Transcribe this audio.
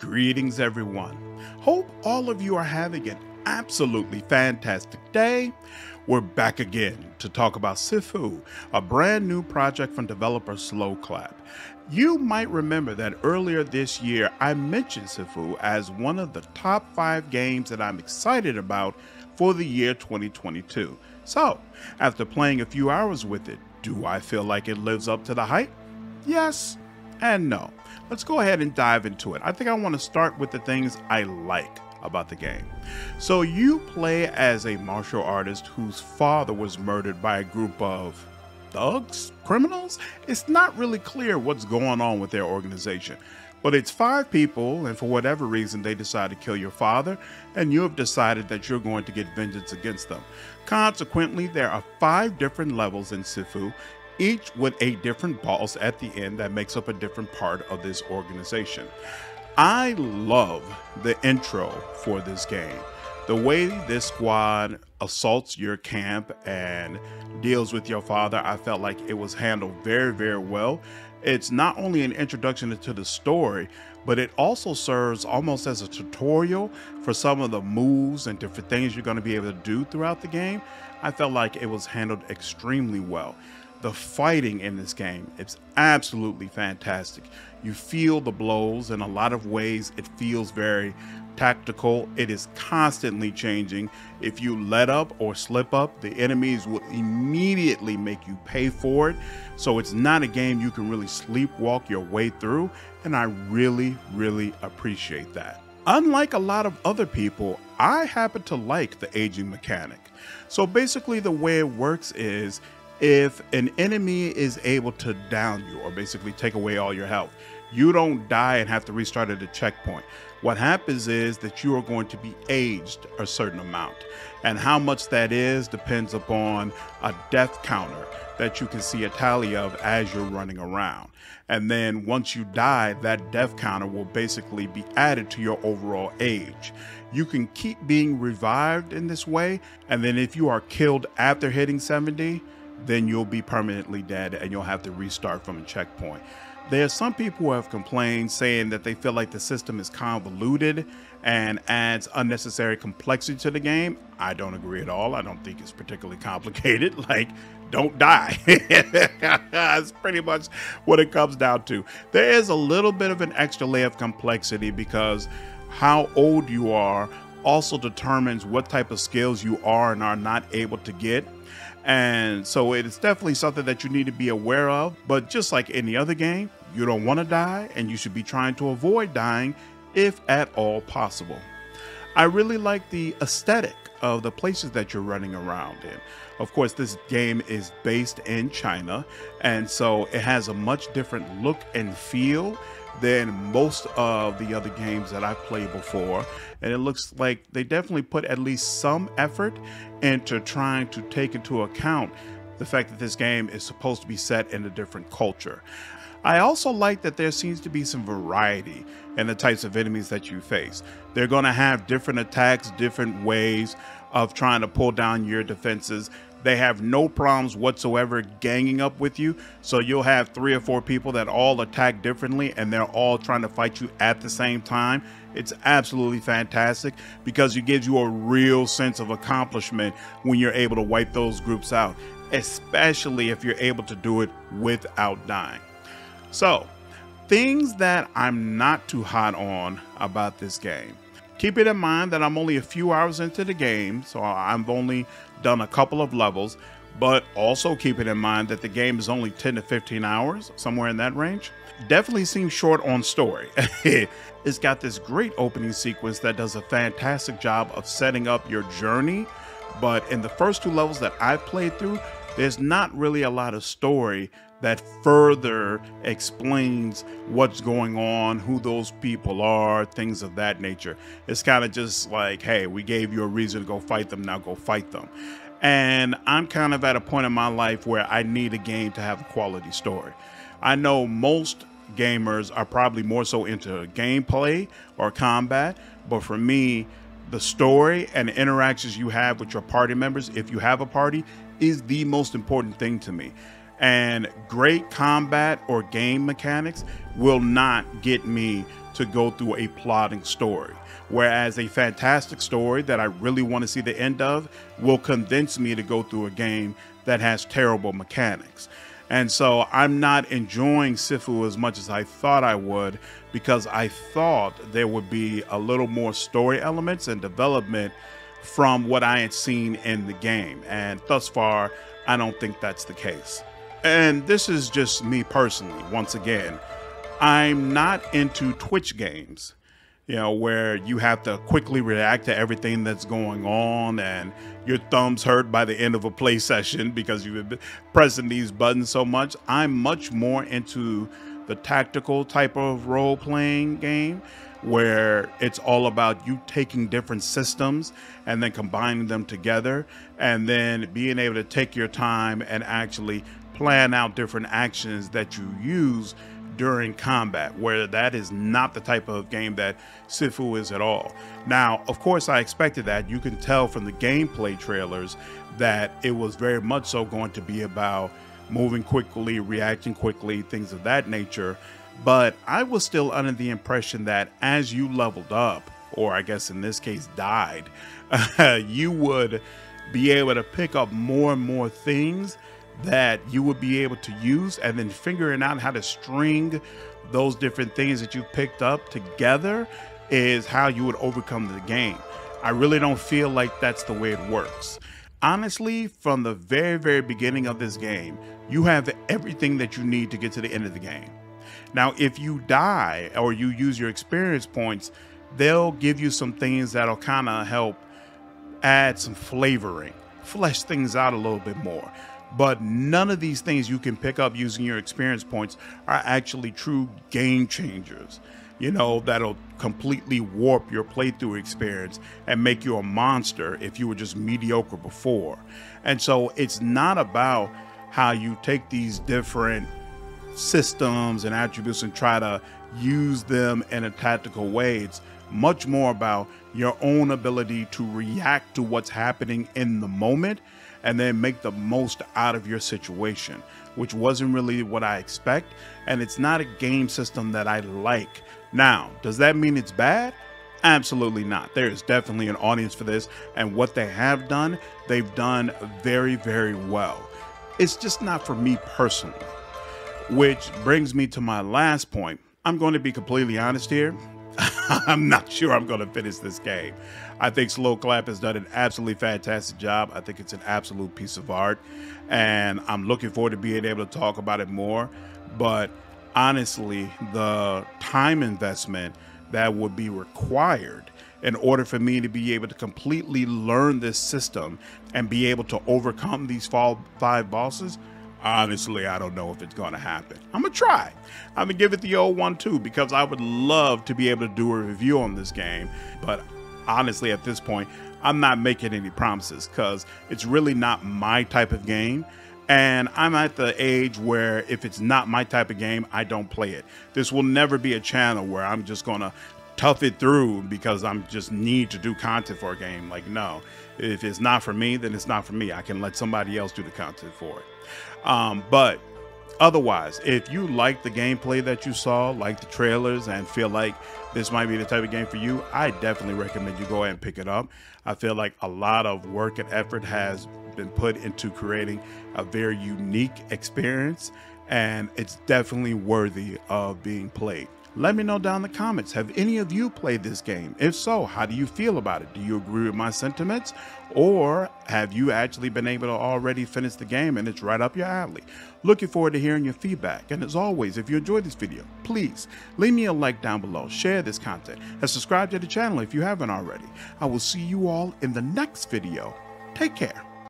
Greetings, everyone. Hope all of you are having an absolutely fantastic day. We're back again to talk about Sifu, a brand new project from developer Sloclap. You might remember that earlier this year I mentioned Sifu as one of the top 5 games that I'm excited about for the year 2022. So, after playing a few hours with it, do I feel like it lives up to the hype? Yes and no. Let's go ahead and dive into it. I think I want to start with the things I like about the game. So you play as a martial artist whose father was murdered by a group of thugs, criminals. It's not really clear what's going on with their organization, but it's 5 people, and for whatever reason they decide to kill your father, and you have decided that you're going to get vengeance against them. Consequently, there are 5 different levels in Sifu, each with a different boss at the end that makes up a different part of this organization. I love the intro for this game. The way this squad assaults your camp and deals with your father, I felt like it was handled very, very well. It's not only an introduction into the story, but it also serves almost as a tutorial for some of the moves and different things you're going to be able to do throughout the game. I felt like it was handled extremely well. The fighting in this game is absolutely fantastic. You feel the blows in a lot of ways. It feels very tactical. It is constantly changing. If you let up or slip up, the enemies will immediately make you pay for it. So it's not a game you can really sleepwalk your way through, and I really, really appreciate that. Unlike a lot of other people, I happen to like the aging mechanic. So basically the way it works is, if an enemy is able to down you or basically take away all your health, you don't die and have to restart at a checkpoint. What happens is that you are going to be aged a certain amount, and how much that is depends upon a death counter that you can see a tally of as you're running around. And then once you die, that death counter will basically be added to your overall age. You can keep being revived in this way, and then if you are killed after hitting 70, then you'll be permanently dead and you'll have to restart from a checkpoint. There are some people who have complained, saying that they feel like the system is convoluted and adds unnecessary complexity to the game. I don't agree at all. I don't think it's particularly complicated. Like, don't die. That's pretty much what it comes down to. There is a little bit of an extra layer of complexity because how old you are also determines what type of skills you are and are not able to get. And so it's definitely something that you need to be aware of. But just like any other game, you don't want to die, and you should be trying to avoid dying if at all possible. I really like the aesthetic of the places that you're running around in. Of course, this game is based in China, and so it has a much different look and feel than most of the other games that I've played before. And it looks like they definitely put at least some effort into trying to take into account the fact that this game is supposed to be set in a different culture. I also like that there seems to be some variety in the types of enemies that you face. They're going to have different attacks, different ways of trying to pull down your defenses. They have no problems whatsoever ganging up with you. So you'll have 3 or 4 people that all attack differently and they're all trying to fight you at the same time. It's absolutely fantastic because it gives you a real sense of accomplishment when you're able to wipe those groups out, especially if you're able to do it without dying. So, things that I'm not too hot on about this game. Keep it in mind that I'm only a few hours into the game, so I've only done a couple of levels, but also keep it in mind that the game is only 10 to 15 hours, somewhere in that range. Definitely seems short on story. It's got this great opening sequence that does a fantastic job of setting up your journey, but in the first 2 levels that I've played through, there's not really a lot of story that further explains what's going on, who those people are, things of that nature. It's kind of just like, hey, we gave you a reason to go fight them, now go fight them. And I'm kind of at a point in my life where I need a game to have a quality story. I know most gamers are probably more so into gameplay or combat, but for me, the story and the interactions you have with your party members, if you have a party, is the most important thing to me. And great combat or game mechanics will not get me to go through a plotting story. Whereas a fantastic story that I really want to see the end of will convince me to go through a game that has terrible mechanics. And so I'm not enjoying Sifu as much as I thought I would, because I thought there would be a little more story elements and development from what I had seen in the game. And thus far, I don't think that's the case. And this is just me personally. Once again, I'm not into Twitch games, where you have to quickly react to everything that's going on and your thumbs hurt by the end of a play session because you've been pressing these buttons so much. I'm much more into the tactical type of role-playing game where it's all about you taking different systems and then combining them together and then being able to take your time and actually plan out different actions that you use during combat, where that is not the type of game that Sifu is at all. Now, of course, I expected that. You can tell from the gameplay trailers that it was very much so going to be about moving quickly, reacting quickly, things of that nature. But I was still under the impression that as you leveled up, or I guess in this case died, you would be able to pick up more and more things that you would be able to use, and then figuring out how to string those different things that you picked up together is how you would overcome the game. I really don't feel like that's the way it works. Honestly, from the very, very beginning of this game, you have everything that you need to get to the end of the game. Now, if you die or you use your experience points, they'll give you some things that'll kind of help add some flavoring, flesh things out a little bit more. But none of these things you can pick up using your experience points are actually true game changers, that'll completely warp your playthrough experience and make you a monster if you were just mediocre before. And so it's not about how you take these different systems and attributes and try to use them in a tactical way. It's much more about your own ability to react to what's happening in the moment and then make the most out of your situation, which wasn't really what I expect. And it's not a game system that I like. Now, does that mean it's bad? Absolutely not. There is definitely an audience for this, and what they have done, they've done very, very well. It's just not for me personally, which brings me to my last point. I'm going to be completely honest here. I'm not sure I'm going to finish this game. I think Sloclap has done an absolutely fantastic job. I think it's an absolute piece of art, and I'm looking forward to being able to talk about it more. But honestly, the time investment that would be required in order for me to be able to completely learn this system and be able to overcome these 5 bosses, honestly, I don't know if it's going to happen. I'm going to try. I'm going to give it the old 1-2 because I would love to be able to do a review on this game. But honestly, at this point, I'm not making any promises because it's really not my type of game. And I'm at the age where if it's not my type of game, I don't play it. This will never be a channel where I'm just going to tough it through because I'm just need to do content for a game. Like, no, if it's not for me, then it's not for me. I can let somebody else do the content for it. But otherwise, if you like the gameplay that you saw, like the trailers, and feel like this might be the type of game for you, I definitely recommend you go ahead and pick it up. I feel like a lot of work and effort has been put into creating a very unique experience, and it's definitely worthy of being played. Let me know down in the comments, have any of you played this game? If so, how do you feel about it? Do you agree with my sentiments? Or have you actually been able to already finish the game and it's right up your alley? Looking forward to hearing your feedback. And as always, if you enjoyed this video, please leave me a like down below, share this content, and subscribe to the channel if you haven't already. I will see you all in the next video. Take care.